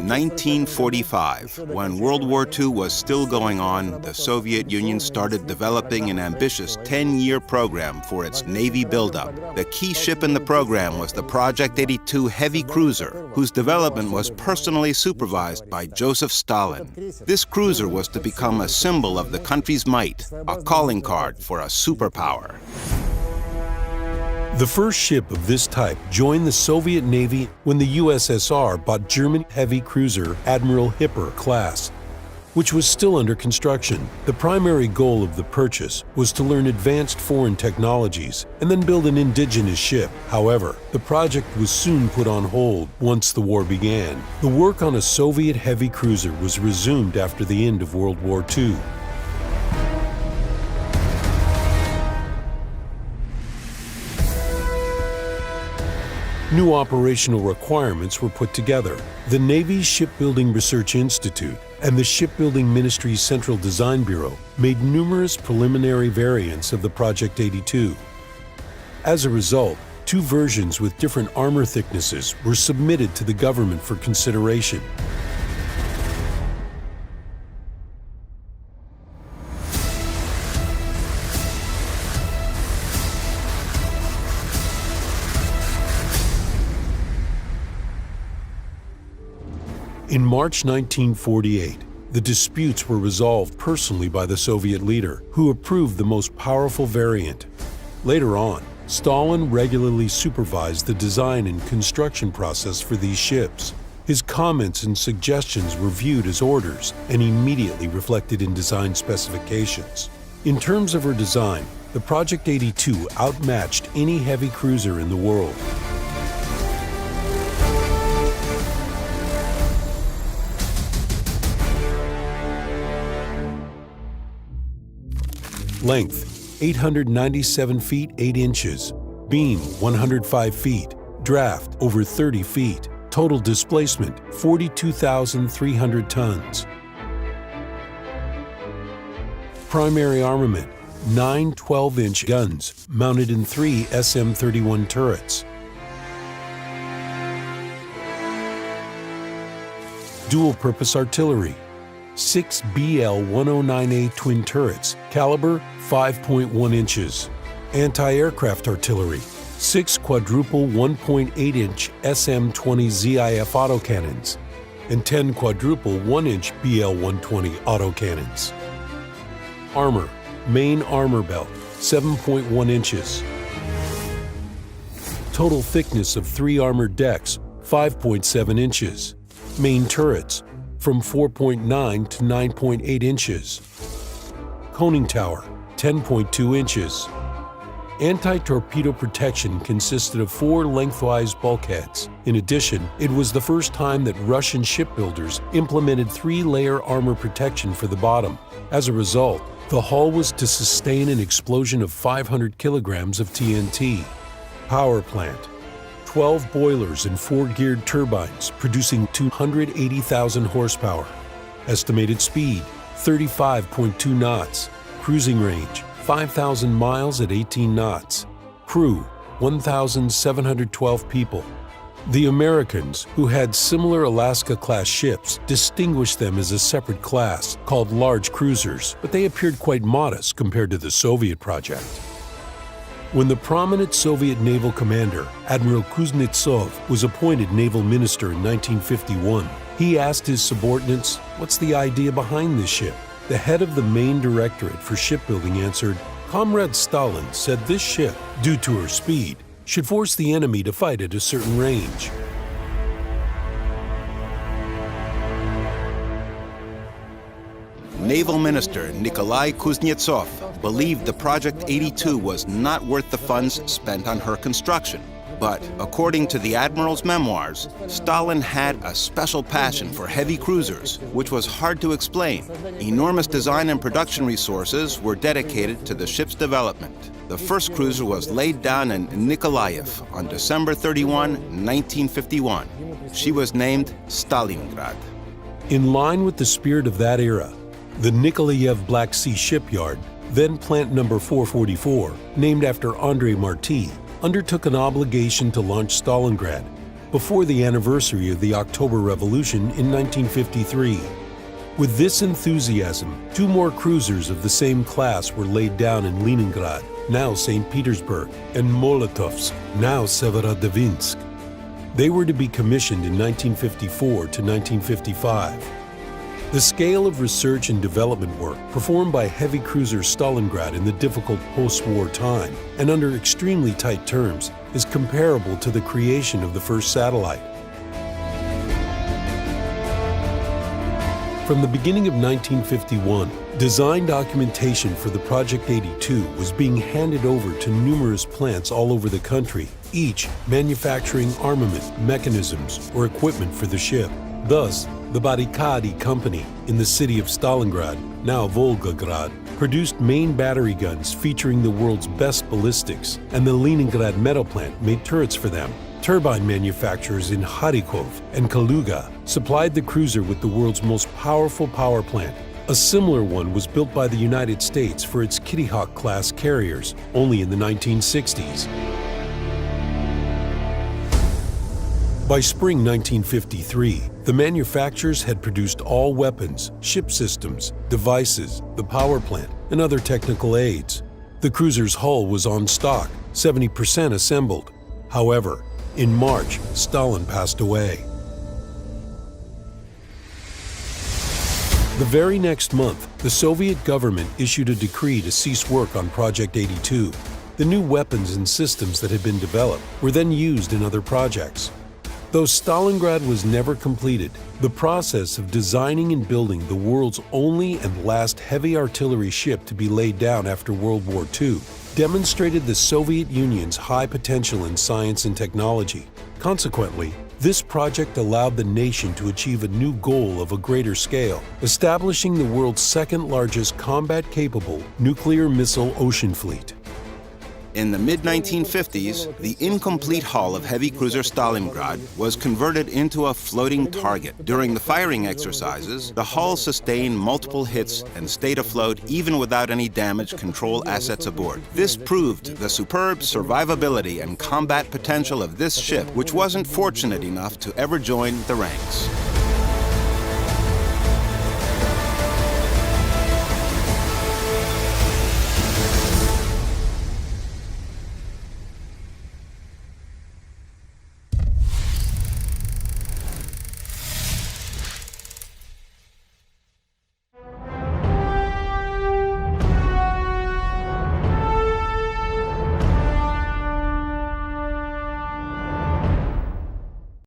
1945, when World War II was still going on, the Soviet Union started developing an ambitious 10-year program for its Navy buildup. The key ship in the program was the Project 82 heavy cruiser, whose development was personally supervised by Joseph Stalin. This cruiser was to become a symbol of the country's might, a calling card for a superpower. The first ship of this type joined the Soviet Navy when the USSR bought German heavy cruiser Admiral Hipper class, which was still under construction. The primary goal of the purchase was to learn advanced foreign technologies and then build an indigenous ship. However, the project was soon put on hold once the war began. The work on a Soviet heavy cruiser was resumed after the end of World War II. New operational requirements were put together. The Navy's Shipbuilding Research Institute and the Shipbuilding Ministry's Central Design Bureau made numerous preliminary variants of the Project 82. As a result, two versions with different armor thicknesses were submitted to the government for consideration. In March 1948, the disputes were resolved personally by the Soviet leader, who approved the most powerful variant. Later on, Stalin regularly supervised the design and construction process for these ships. His comments and suggestions were viewed as orders and immediately reflected in design specifications. In terms of her design, the Project 82 outmatched any heavy cruiser in the world. Length, 897 feet 8 inches. Beam, 105 feet. Draft, over 30 feet. Total displacement, 42,300 tons. Primary armament, 9 12-inch guns mounted in 3 SM-31 turrets. Dual-purpose artillery, 6 BL-109A twin turrets, caliber 5.1 inches. Anti-aircraft artillery, 6 quadruple 1.8-inch SM-20 ZIF autocannons, and 10 quadruple 1-inch BL-120 autocannons. Armor, main armor belt, 7.1 inches. Total thickness of 3 armored decks, 5.7 inches. Main turrets, from 4.9 to 9.8 inches. Coning tower, 10.2 inches. Anti-torpedo protection consisted of 4 lengthwise bulkheads. In addition, it was the first time that Russian shipbuilders implemented 3-layer armor protection for the bottom. As a result, the hull was to sustain an explosion of 500 kilograms of TNT. Power plant, 12 boilers and 4 geared turbines producing 280,000 horsepower. Estimated speed, 35.2 knots. Cruising range, 5,000 miles at 18 knots. Crew, 1,712 people. The Americans, who had similar Alaska-class ships, distinguished them as a separate class called large cruisers, but they appeared quite modest compared to the Soviet project. When the prominent Soviet naval commander, Admiral Kuznetsov, was appointed naval minister in 1951, he asked his subordinates, "What's the idea behind this ship?" The head of the main directorate for shipbuilding answered, "Comrade Stalin said this ship, due to her speed, should force the enemy to fight at a certain range." Naval Minister Nikolai Kuznetsov believed the Project 82 was not worth the funds spent on her construction. But according to the Admiral's memoirs, Stalin had a special passion for heavy cruisers, which was hard to explain. Enormous design and production resources were dedicated to the ship's development. The first cruiser was laid down in Nikolaev on December 31, 1951. She was named Stalingrad. In line with the spirit of that era, the Nikolaev Black Sea Shipyard, then Plant Number 444, named after Andrei Marty, undertook an obligation to launch Stalingrad. before the anniversary of the October Revolution in 1953. With this enthusiasm, 2 more cruisers of the same class were laid down in Leningrad, now St. Petersburg, and Molotovsk, now Severodvinsk. They were to be commissioned in 1954 to 1955. The scale of research and development work performed by heavy cruiser Stalingrad in the difficult post-war time and under extremely tight terms is comparable to the creation of the first satellite. From the beginning of 1951, design documentation for the Project 82 was being handed over to numerous plants all over the country, each manufacturing armament, mechanisms, or equipment for the ship. Thus, the Barikady Company in the city of Stalingrad, now Volgograd, produced main battery guns featuring the world's best ballistics, and the Leningrad metal plant made turrets for them. Turbine manufacturers in Kharkov and Kaluga supplied the cruiser with the world's most powerful power plant. A similar one was built by the United States for its Kitty Hawk-class carriers, only in the 1960s. By spring 1953, the manufacturers had produced all weapons, ship systems, devices, the power plant, and other technical aids. The cruiser's hull was on stock, 70% assembled. However, in March, Stalin passed away. The very next month, the Soviet government issued a decree to cease work on Project 82. The new weapons and systems that had been developed were then used in other projects. Though Stalingrad was never completed, the process of designing and building the world's only and last heavy artillery ship to be laid down after World War II demonstrated the Soviet Union's high potential in science and technology. Consequently, this project allowed the nation to achieve a new goal of a greater scale, establishing the world's second-largest combat-capable nuclear missile ocean fleet. In the mid-1950s, the incomplete hull of heavy cruiser Stalingrad was converted into a floating target. During the firing exercises, the hull sustained multiple hits and stayed afloat even without any damage control assets aboard. This proved the superb survivability and combat potential of this ship, which wasn't fortunate enough to ever join the ranks.